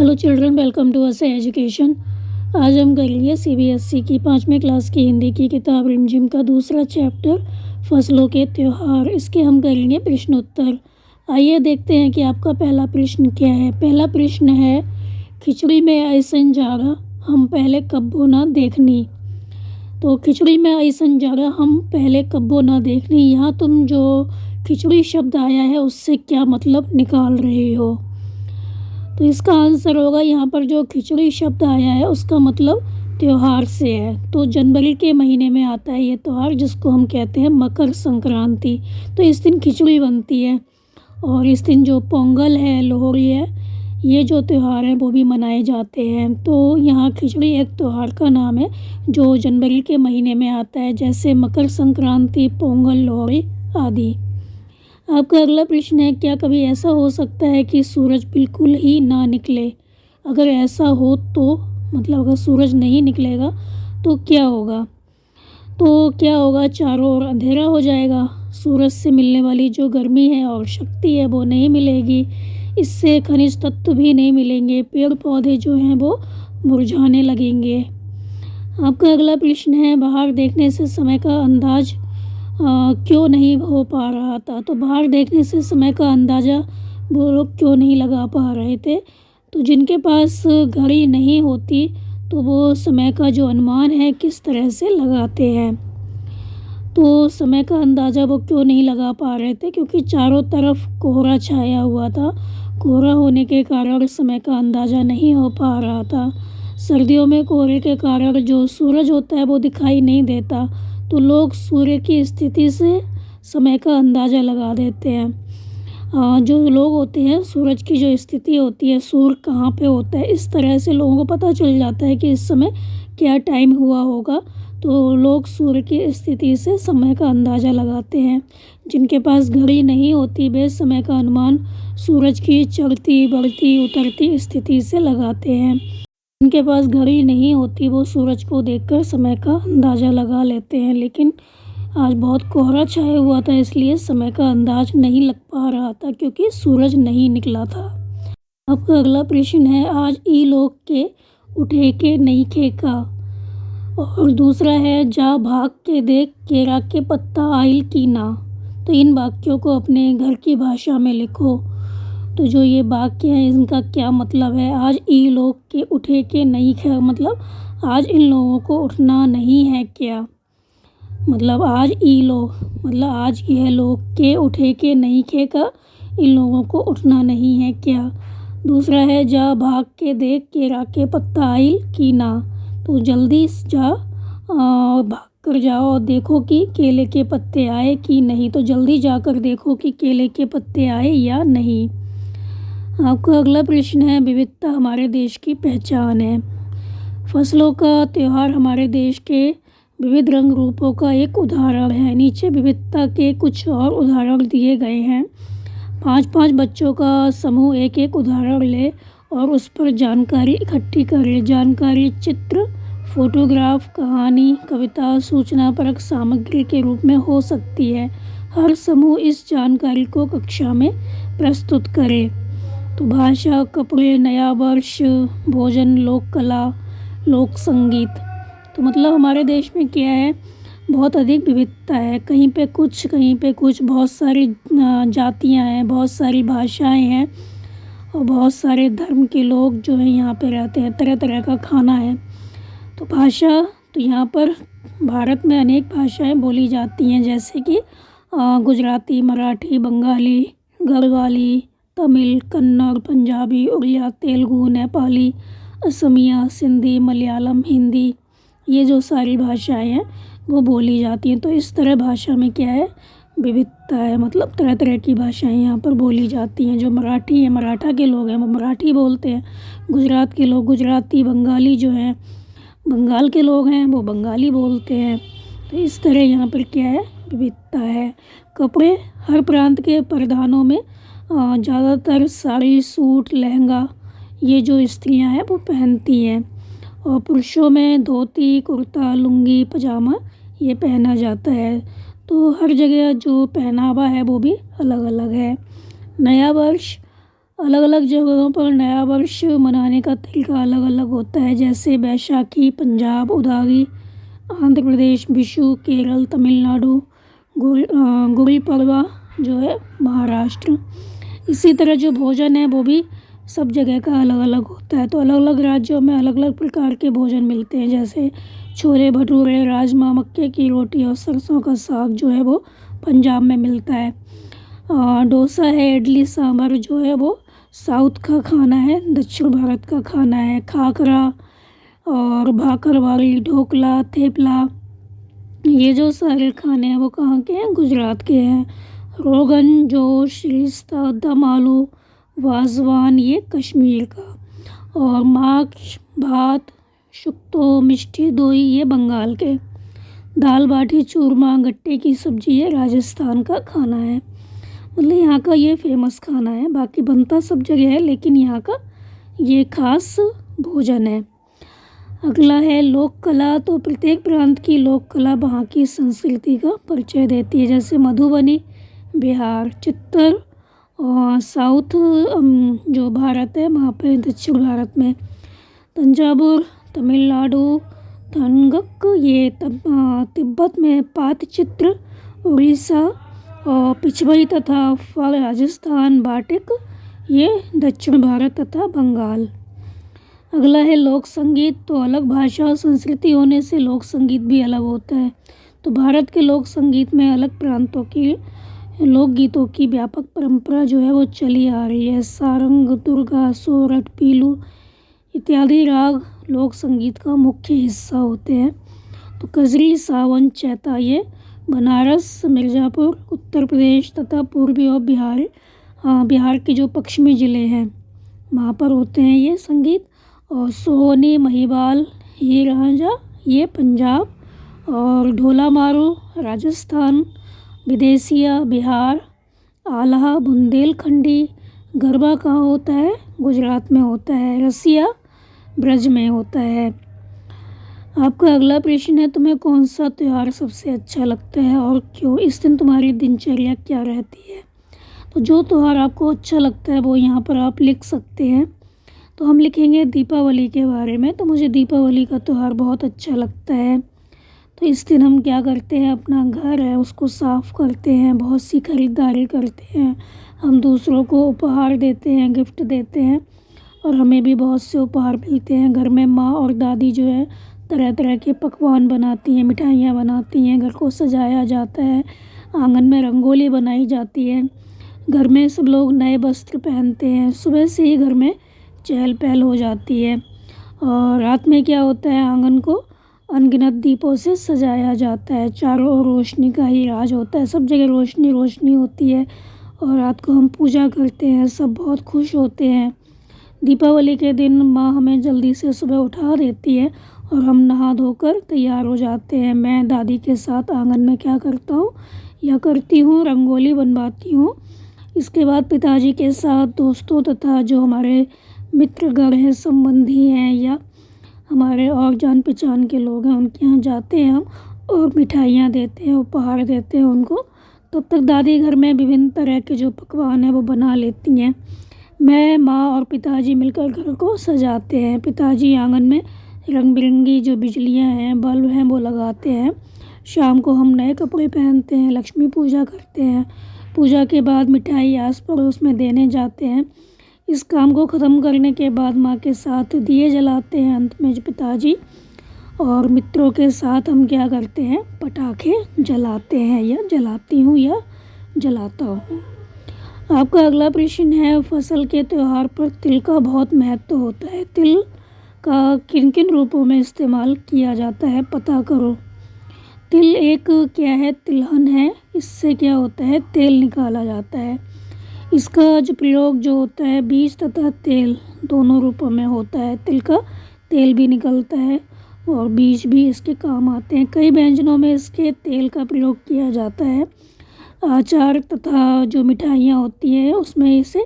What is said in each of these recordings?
Hello children, welcome to us education. आज हम करेंगे सीबीएसई की 5वीं क्लास की हिंदी की किताब रिमझिम का दूसरा चैप्टर फसलों के त्योहार। इसके हम करेंगे प्रश्नोत्तर। आइए देखते हैं कि आपका पहला प्रश्न क्या है। पहला प्रश्न है, खिचड़ी में ऐसन जागा हम पहले कब्बो ना देखनी। तो खिचड़ी में ऐसन जागा हम पहले कब्बो ना देखनी, यहाँ तुम जो खिचड़ी शब्द आया है उससे क्या मतलब निकाल रहे हो। तो इसका आंसर होगा, यहाँ पर जो खिचड़ी शब्द आया है उसका मतलब त्यौहार से है। तो जनवरी के महीने में आता है ये त्यौहार जिसको हम कहते हैं मकर संक्रांति। तो इस दिन खिचड़ी बनती है और इस दिन जो पोंगल है, लोहड़ी है, ये जो त्यौहार हैं वो भी मनाए जाते हैं। तो यहाँ खिचड़ी एक त्यौहार का नाम है जो जनवरी के महीने में आता है, जैसे मकर संक्रांति, पोंगल, लोहड़ी आदि। आपका अगला प्रश्न है, क्या कभी ऐसा हो सकता है कि सूरज बिल्कुल ही ना निकले? अगर ऐसा हो तो मतलब अगर सूरज नहीं निकलेगा तो क्या होगा? तो क्या होगा, चारों ओर अंधेरा हो जाएगा, सूरज से मिलने वाली जो गर्मी है और शक्ति है वो नहीं मिलेगी, इससे खनिज तत्व भी नहीं मिलेंगे, पेड़ पौधे जो हैं वो मुरझाने लगेंगे। आपका अगला प्रश्न है, बाहर देखने से समय का अंदाज क्यों नहीं हो पा रहा था? तो बाहर देखने से समय का अंदाज़ा वो लोग क्यों नहीं लगा पा रहे थे? तो जिनके पास घड़ी नहीं होती तो वो समय का जो अनुमान है किस तरह से लगाते हैं? तो समय का अंदाज़ा वो क्यों नहीं लगा पा रहे थे? क्योंकि चारों तरफ कोहरा छाया हुआ था। कोहरा होने के कारण समय का अंदाज़ा नहीं हो पा रहा था। सर्दियों में कोहरे के कारण जो सूरज होता है वो दिखाई नहीं देता, तो लोग सूर्य की स्थिति से समय का अंदाज़ा लगा देते हैं। जो लोग होते हैं, सूरज की जो स्थिति होती है, सूर्य कहाँ पे होता है, इस तरह से लोगों को पता चल जाता है कि इस समय क्या टाइम हुआ होगा। तो लोग सूर्य की स्थिति से समय का अंदाज़ा लगाते हैं। जिनके पास घड़ी नहीं होती वे समय का अनुमान सूरज की चढ़ती, बढ़ती, उतरती स्थिति से लगाते हैं। जिनके पास घड़ी नहीं होती वो सूरज को देखकर समय का अंदाज़ा लगा लेते हैं। लेकिन आज बहुत कोहरा छाया हुआ था, इसलिए समय का अंदाज नहीं लग पा रहा था क्योंकि सूरज नहीं निकला था। आपका अगला प्रश्न है, आज ई लोग के उठे के नहीं खे का। और दूसरा है, जा भाग के देख केरा के पत्ता आइल की ना। तो इन वाक्यों को अपने घर की भाषा में लिखो। तो जो ये वाक्य है इनका क्या मतलब है? आज ई लोग के उठे के नहीं खे मतलब आज इन लोगों को उठना नहीं है क्या? मतलब आज ई लोग मतलब आज यह लोग के उठे के नहीं खे का इन लोगों को उठना नहीं है क्या? दूसरा है, जा भाग के देख केरा के पत्ता आइल की ना। तो जल्दी जा भाग कर जाओ और देखो कि केले के पत्ते आए कि नहीं। तो जल्दी जाकर देखो कि केले के पत्ते आए या नहीं। आपका अगला प्रश्न है, विविधता हमारे देश की पहचान है। फसलों का त्यौहार हमारे देश के विविध रंग रूपों का एक उदाहरण है। नीचे विविधता के कुछ और उदाहरण दिए गए हैं। 5-5 बच्चों का समूह एक एक उदाहरण ले और उस पर जानकारी इकट्ठी करे। जानकारी चित्र, फोटोग्राफ, कहानी, कविता, सूचनापरक सामग्री के रूप में हो सकती है। हर समूह इस जानकारी को कक्षा में प्रस्तुत करे। तो भाषा, कपड़े, नया वर्ष, भोजन, लोक कला, लोक संगीत। तो मतलब हमारे देश में क्या है, बहुत अधिक विविधता है। कहीं पे कुछ, कहीं पे कुछ, बहुत सारी जातियां हैं, बहुत सारी भाषाएं हैं और बहुत सारे धर्म के लोग जो हैं यहाँ पे रहते हैं। तरह तरह का खाना है। तो भाषा, तो यहाँ पर भारत में अनेक भाषाएं बोली जाती हैं, जैसे कि गुजराती, मराठी, बंगाली, गढ़वाली, तमिल, कन्नड़, पंजाबी, उड़िया, तेलुगु, नेपाली, असमिया, सिंधी, मलयालम, हिंदी, ये जो सारी भाषाएं हैं वो बोली जाती हैं। तो इस तरह भाषा में क्या है, विविधता है। मतलब तरह तरह की भाषाएं यहाँ पर बोली जाती हैं। जो मराठी है, मराठा के लोग हैं वो मराठी बोलते हैं। गुजरात के लोग गुजराती, बंगाली जो हैं, बंगाल के लोग हैं वो बंगाली बोलते हैं। तो इस तरह यहाँ पर क्या है, विविधता है। कपड़े, हर प्रांत के परिधानों में ज़्यादातर साड़ी, सूट, लहंगा ये जो स्त्रियाँ हैं वो पहनती हैं। और पुरुषों में धोती, कुर्ता, लुंगी, पजामा ये पहना जाता है। तो हर जगह जो पहनावा है वो भी अलग अलग है। नया वर्ष अलग अलग जगहों पर नया वर्ष मनाने का तरीका अलग अलग होता है, जैसे बैसाखी पंजाब, उगाड़ी आंध्र प्रदेश, विशु केरल, तमिलनाडु, गुड़ी पड़वा जो है महाराष्ट्र। इसी तरह जो भोजन है वो भी सब जगह का अलग अलग होता है। तो अलग अलग राज्यों में अलग अलग प्रकार के भोजन मिलते हैं, जैसे छोले भटूरे, राजमा, मक्के की रोटी और सरसों का साग जो है वो पंजाब में मिलता है। डोसा है, इडली सांभर जो है वो साउथ का खाना है, दक्षिण भारत का खाना है। खाकरा और भाकरवाड़ी, ढोकला, थेपला, ये जो सारे खाने हैं वो कहाँ के हैं? गुजरात के हैं। रोगन जोश, रिश्ता, दम आलू, वाजवान ये कश्मीर का। और माछ भात, शुक्तो, मिष्टी दोई ये बंगाल के। दाल बाटी चूरमा, गट्टे की सब्जी ये राजस्थान का खाना है। मतलब यहाँ का ये फेमस खाना है, बाकी बनता सब जगह है लेकिन यहाँ का ये खास भोजन है। अगला है लोक कला। तो प्रत्येक प्रांत की लोक कला वहाँ की संस्कृति का परिचय देती है, जैसे मधुबनी बिहार, चित्तर और साउथ जो भारत है वहाँ पे दक्षिण भारत में, तंजावुर तमिलनाडु, थंगक ये तिब्बत में, पातचित्र उड़ीसा और पिछवाई तथा फल राजस्थान, बाटिक ये दक्षिण भारत तथा बंगाल। अगला है लोक संगीत। तो अलग भाषा और संस्कृति होने से लोक संगीत भी अलग होता है। तो भारत के लोक संगीत में अलग प्रांतों की लोकगीतों की व्यापक परंपरा जो है वो चली आ रही है। सारंग, दुर्गा, सोरठ, पीलू इत्यादि राग लोक संगीत का मुख्य हिस्सा होते हैं। तो कजरी, सावन, चैता ये बनारस, मिर्ज़ापुर, उत्तर प्रदेश तथा पूर्वी और बिहार के जो पश्चिमी ज़िले हैं वहाँ पर होते हैं ये संगीत। और सोहनी, महिवाल, हीर रांझा ये पंजाब और ढोला मारू राजस्थान, विदेसिया बिहार, आल्हा बुंदेलखंडी। गरबा कहाँ होता है? गुजरात में होता है। रसिया ब्रज में होता है। आपका अगला प्रश्न है, तुम्हें कौन सा त्यौहार सबसे अच्छा लगता है और क्यों? इस दिन तुम्हारी दिनचर्या क्या रहती है? तो जो त्यौहार आपको अच्छा लगता है वो यहाँ पर आप लिख सकते हैं। तो हम लिखेंगे दीपावली के बारे में। तो मुझे दीपावली का त्यौहार बहुत अच्छा लगता है। तो इस दिन हम क्या करते हैं, अपना घर है उसको साफ़ करते हैं, बहुत सी खरीदारी करते हैं, हम दूसरों को उपहार देते हैं, गिफ्ट देते हैं और हमें भी बहुत से उपहार मिलते हैं। घर में माँ और दादी जो है तरह तरह के पकवान बनाती हैं, मिठाइयाँ बनाती हैं, घर को सजाया जाता है, आंगन में रंगोली बनाई जाती है, घर में सब लोग नए वस्त्र पहनते हैं, सुबह से ही घर में चहल पहल हो जाती है। और रात में क्या होता है, आंगन को अनगिनत दीपों से सजाया जाता है, चारों ओर रोशनी का ही राज होता है, सब जगह रोशनी रोशनी होती है और रात को हम पूजा करते हैं, सब बहुत खुश होते हैं। दीपावली के दिन माँ हमें जल्दी से सुबह उठा देती है और हम नहा धोकर तैयार हो जाते हैं। मैं दादी के साथ आंगन में क्या करता हूँ या करती हूँ, रंगोली बनवाती हूँ। इसके बाद पिताजी के साथ दोस्तों तथा जो हमारे मित्रगण हैं, संबंधी हैं या हमारे और जान पहचान के लोग हैं उनके यहाँ जाते हैं हम और मिठाइयाँ देते हैं, उपहार देते हैं उनको। तब तक दादी घर में विभिन्न तरह के जो पकवान हैं वो बना लेती हैं। मैं, माँ और पिताजी मिलकर घर को सजाते हैं। पिताजी आंगन में रंग बिरंगी जो बिजलियाँ हैं, बल्ब हैं वो लगाते हैं। शाम को हम नए कपड़े पहनते हैं, लक्ष्मी पूजा करते हैं। पूजा के बाद मिठाई आस पड़ोस में देने जाते हैं। इस काम को ख़त्म करने के बाद माँ के साथ दिए जलाते हैं। अंत में जो पिताजी और मित्रों के साथ हम क्या करते हैं, पटाखे जलाते हैं या जलाती हूँ या जलाता हूँ। आपका अगला प्रश्न है, फसल के त्यौहार पर तिल का बहुत महत्व होता है। तिल का किन किन रूपों में इस्तेमाल किया जाता है, पता करो। तिल एक क्या है, तिलहन है। इससे क्या होता है, तेल निकाला जाता है। इसका जो प्रयोग जो होता है बीज तथा तेल दोनों रूपों में होता है। तिल का तेल भी निकलता है और बीज भी इसके काम आते हैं। कई व्यंजनों में इसके तेल का प्रयोग किया जाता है। अचार तथा जो मिठाइयाँ होती हैं उसमें इसे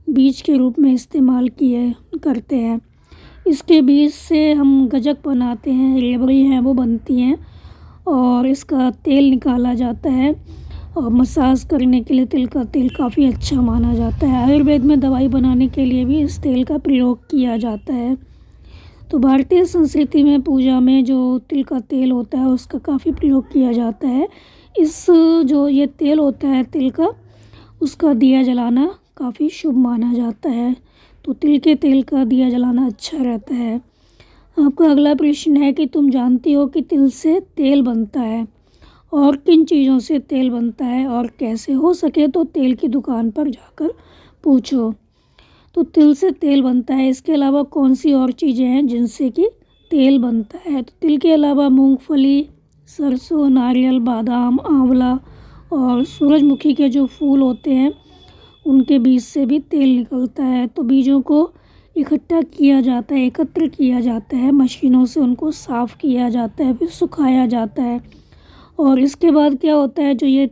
बीज के रूप में इस्तेमाल किए करते हैं। इसके बीज से हम गजक बनाते हैं, रेवड़ी हैं वो बनती हैं और इसका तेल निकाला जाता है। और मसाज करने के लिए तिल का तेल काफ़ी अच्छा माना जाता है। आयुर्वेद में दवाई बनाने के लिए भी इस तेल का प्रयोग किया जाता है। तो भारतीय संस्कृति में पूजा में जो तिल का तेल होता है उसका काफ़ी प्रयोग किया जाता है। इस जो ये तेल होता है तिल का, उसका दिया जलाना काफ़ी शुभ माना जाता है। तो तिल के तेल का दिया जलाना अच्छा रहता है। आपका अगला प्रश्न है कि तुम जानती हो कि तिल से तेल बनता है और किन चीज़ों से तेल बनता है और कैसे? हो सके तो तेल की दुकान पर जाकर पूछो। तो तिल से तेल बनता है, इसके अलावा कौन सी और चीज़ें हैं जिनसे कि तेल बनता है? तो तिल के अलावा मूंगफली, सरसों, नारियल, बादाम, आंवला और सूरजमुखी के जो फूल होते हैं उनके बीज से भी तेल निकलता है। तो बीजों को इकट्ठा किया जाता है, एकत्र किया जाता है, मशीनों से उनको साफ़ किया जाता है, फिर सुखाया जाता है और इसके बाद क्या होता है, जो ये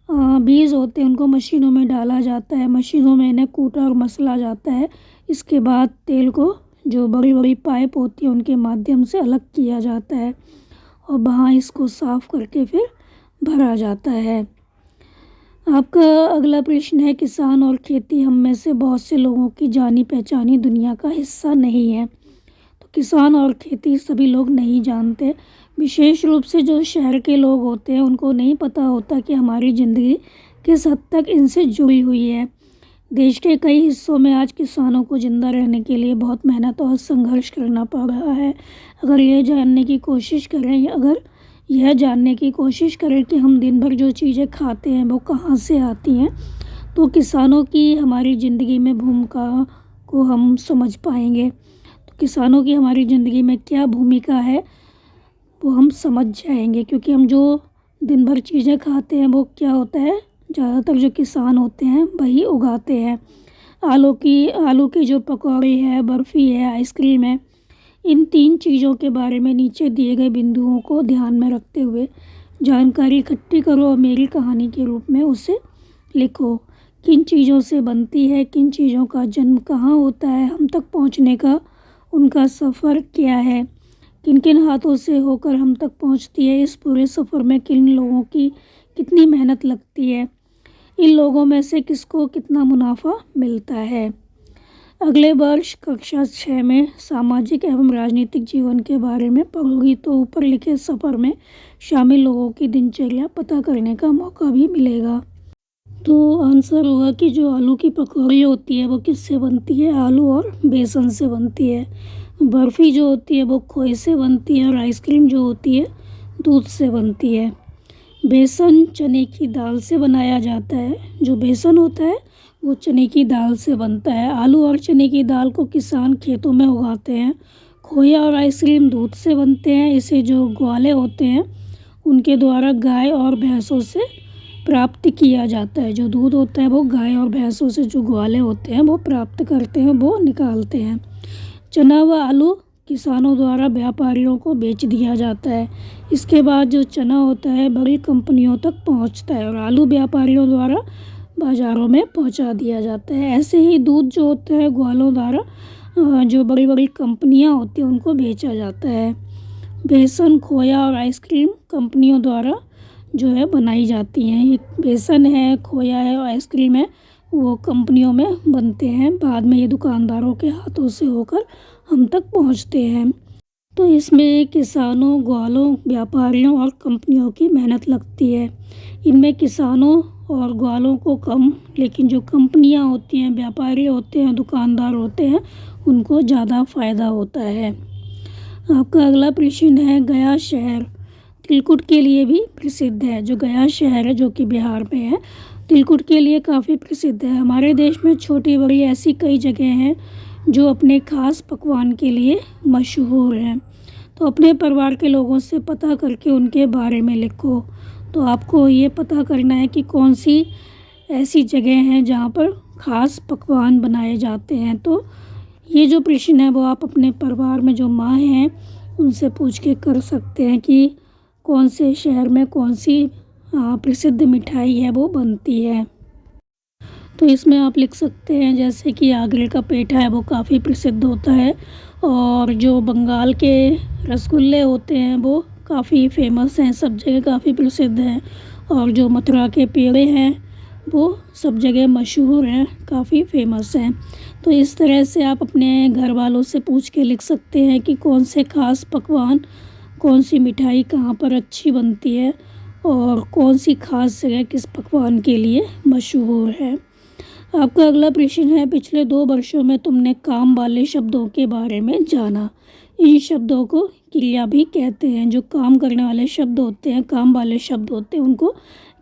बीज होते हैं उनको मशीनों में डाला जाता है, मशीनों में इन्हें कूटा और मसला जाता है। इसके बाद तेल को जो बड़ी बड़ी पाइप होती है उनके माध्यम से अलग किया जाता है और वहाँ इसको साफ़ करके फिर भरा जाता है। आपका अगला प्रश्न है, किसान और खेती हम में से बहुत से लोगों की जानी पहचानी दुनिया का हिस्सा नहीं है। तो किसान और खेती सभी लोग नहीं जानते। विशेष रूप से जो शहर के लोग होते हैं उनको नहीं पता होता कि हमारी ज़िंदगी किस हद तक इनसे जुड़ी हुई है। देश के कई हिस्सों में आज किसानों को ज़िंदा रहने के लिए बहुत मेहनत और संघर्ष करना पड़ रहा है। अगर यह जानने की कोशिश करें कि हम दिन भर जो चीज़ें खाते हैं वो कहाँ से आती हैं, तो किसानों की हमारी ज़िंदगी में भूमिका को हम समझ पाएंगे। तो किसानों की हमारी ज़िंदगी में क्या भूमिका है वो हम समझ जाएंगे, क्योंकि हम जो दिन भर चीज़ें खाते हैं वो क्या होता है, ज़्यादातर जो किसान होते हैं वही उगाते हैं। आलू की जो पकौड़ी है, बर्फ़ी है, आइसक्रीम है, इन 3 चीज़ों के बारे में नीचे दिए गए बिंदुओं को ध्यान में रखते हुए जानकारी इकट्ठी करो और मेरी कहानी के रूप में उसे लिखो। किन चीज़ों से बनती है, किन चीज़ों का जन्म कहाँ होता है, हम तक पहुँचने का उनका सफ़र क्या है, किन किन हाथों से होकर हम तक पहुँचती है, इस पूरे सफ़र में किन लोगों की कितनी मेहनत लगती है, इन लोगों में से किसको कितना मुनाफा मिलता है। अगले वर्ष कक्षा 6 में सामाजिक एवं राजनीतिक जीवन के बारे में पढ़ोगी तो ऊपर लिखे सफ़र में शामिल लोगों की दिनचर्या पता करने का मौका भी मिलेगा। तो आंसर होगा कि जो आलू की पकौड़ी होती है वो किससे बनती है? आलू और बेसन से बनती है। बर्फ़ी जो होती है वो खोए से बनती है और आइसक्रीम जो होती है दूध से बनती है। बेसन चने की दाल से बनाया जाता है। जो बेसन होता है वो चने की दाल से बनता है। आलू और चने की दाल को किसान खेतों में उगाते हैं। खोया और आइसक्रीम दूध से बनते हैं। इसे जो ग्वाले होते हैं उनके द्वारा गाय और भैंसों से प्राप्त किया जाता है। जो दूध होता है वो गाय और भैंसों से जो ग्वाले होते हैं वो प्राप्त करते हैं, वो निकालते हैं। चना व आलू किसानों द्वारा व्यापारियों को बेच दिया जाता है। इसके बाद जो चना होता है बड़ी कंपनियों तक पहुंचता है और आलू व्यापारियों द्वारा बाज़ारों में पहुंचा दिया जाता है। ऐसे ही दूध जो होता है ग्वालों द्वारा जो बड़ी बड़ी कंपनियां होती हैं उनको बेचा जाता है। बेसन, खोया और आइसक्रीम कंपनियों द्वारा जो है बनाई जाती हैं। ये बेसन है, खोया है और आइसक्रीम है, वो कंपनियों में बनते हैं। बाद में ये दुकानदारों के हाथों से होकर हम तक पहुंचते हैं। तो इसमें किसानों, ग्वालों, व्यापारियों और कंपनियों की मेहनत लगती है। इनमें किसानों और ग्वालों को कम, लेकिन जो कंपनियां होती हैं, व्यापारी होते हैं, दुकानदार होते हैं, उनको ज़्यादा फ़ायदा होता है। आपका अगला प्रश्न है, गया शहर तिलकुट के लिए भी प्रसिद्ध है। जो गया शहर है जो कि बिहार में है, तिलकुट के लिए काफ़ी प्रसिद्ध है। हमारे देश में छोटी बड़ी ऐसी कई जगह हैं जो अपने ख़ास पकवान के लिए मशहूर हैं। तो अपने परिवार के लोगों से पता करके उनके बारे में लिखो। तो आपको ये पता करना है कि कौन सी ऐसी जगह हैं जहाँ पर ख़ास पकवान बनाए जाते हैं। तो ये जो प्रश्न है वो आप अपने परिवार में जो माँ हैं उनसे पूछ के कर सकते हैं कि कौन से शहर में कौन सी प्रसिद्ध मिठाई है वो बनती है। तो इसमें आप लिख सकते हैं जैसे कि आगरे का पेठा है वो काफ़ी प्रसिद्ध होता है और जो बंगाल के रसगुल्ले होते हैं वो काफ़ी फेमस हैं, सब जगह काफ़ी प्रसिद्ध हैं। और जो मथुरा के पेड़े हैं वो सब जगह मशहूर हैं, काफ़ी फेमस हैं। तो इस तरह से आप अपने घर वालों से पूछ के लिख सकते हैं कि कौन से ख़ास पकवान, कौन सी मिठाई कहाँ पर अच्छी बनती है और कौन सी ख़ास जगह किस पकवान के लिए मशहूर है। आपका अगला प्रश्न है, पिछले 2 वर्षों में तुमने काम वाले शब्दों के बारे में जाना। इन शब्दों को क्रिया भी कहते हैं। जो काम करने वाले शब्द होते हैं, काम वाले शब्द होते हैं, उनको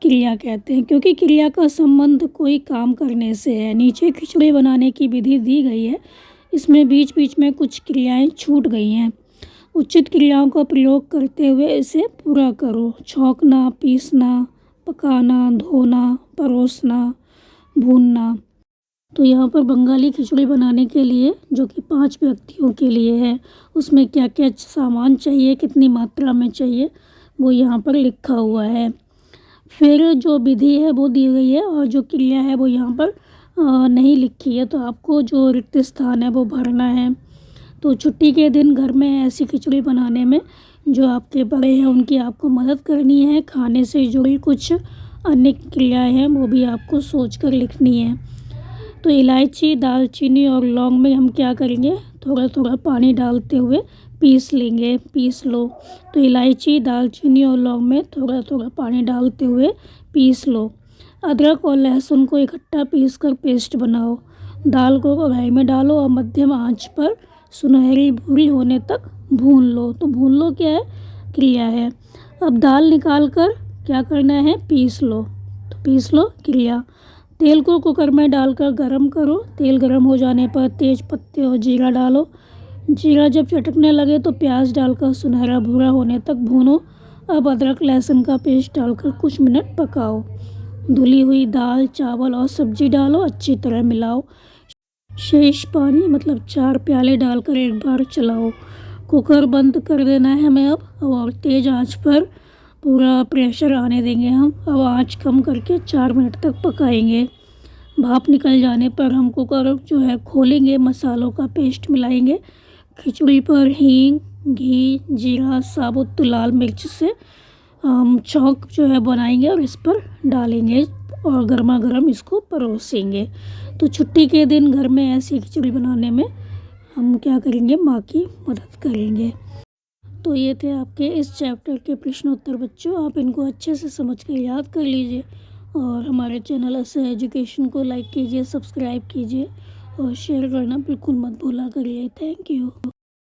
क्रिया कहते हैं, क्योंकि क्रिया का संबंध कोई काम करने से है। नीचे खिचड़ी बनाने की विधि दी गई है, इसमें बीच बीच में कुछ क्रियाएं छूट गई हैं। उचित क्रियाओं का प्रयोग करते हुए इसे पूरा करो। छौंकना, पीसना, पकाना, धोना, परोसना, भूनना। तो यहाँ पर बंगाली खिचड़ी बनाने के लिए, जो कि 5 व्यक्तियों के लिए है, उसमें क्या क्या सामान चाहिए, कितनी मात्रा में चाहिए, वो यहाँ पर लिखा हुआ है। फिर जो विधि है वो दी गई है और जो क्रिया है वो यहाँ पर नहीं लिखी है, तो आपको जो रिक्त स्थान है वो भरना है। तो छुट्टी के दिन घर में ऐसी खिचड़ी बनाने में जो आपके बड़े हैं उनकी आपको मदद करनी है। खाने से जुड़ी कुछ अन्य क्रियाएं हैं वो भी आपको सोचकर लिखनी है। तो इलायची, दालचीनी और लौंग में हम क्या करेंगे, थोड़ा थोड़ा पानी डालते हुए पीस लेंगे, पीस लो। तो इलायची, दालचीनी और लौंग में थोड़ा थोड़ा पानी डालते हुए पीस लो। अदरक और लहसुन को इकट्ठा पीसकर पेस्ट बनाओ। दाल को कढ़ाई में डालो और मध्यम आंच पर सुनहरी भूरी होने तक भून लो। तो भून लो क्या है, क्रिया है। अब दाल निकाल कर क्या करना है, पीस लो। तो पीस लो, क्रिया। तेल को कुकर में डालकर गरम करो। तेल गरम हो जाने पर तेज पत्ते और जीरा डालो। जीरा जब चटकने लगे तो प्याज डालकर सुनहरा भूरा होने तक भूनो। अब अदरक लहसुन का पेस्ट डालकर कुछ मिनट पकाओ। धुली हुई दाल, चावल और सब्जी डालो, अच्छी तरह मिलाओ। शेष पानी मतलब 4 प्याले डालकर एक बार चलाओ। कुकर बंद कर देना है हमें अब, और तेज़ आंच पर पूरा प्रेशर आने देंगे हम। अब आंच कम करके 4 मिनट तक पकाएंगे। भाप निकल जाने पर हम कुकर जो है खोलेंगे, मसालों का पेस्ट मिलाएंगे। खिचड़ी पर हींग, घी, जीरा, साबुत लाल मिर्च से हम छौंक जो है बनाएंगे और इस पर डालेंगे और गर्मा गर्म इसको परोसेंगे। तो छुट्टी के दिन घर में ऐसी खिचड़ी बनाने में हम क्या करेंगे, माँ की मदद करेंगे। तो ये थे आपके इस चैप्टर के प्रश्नोत्तर बच्चों। आप इनको अच्छे से समझ कर याद कर लीजिए और हमारे चैनल से एजुकेशन को लाइक कीजिए, सब्सक्राइब कीजिए और शेयर करना बिल्कुल मत भूला करिए। Thank you.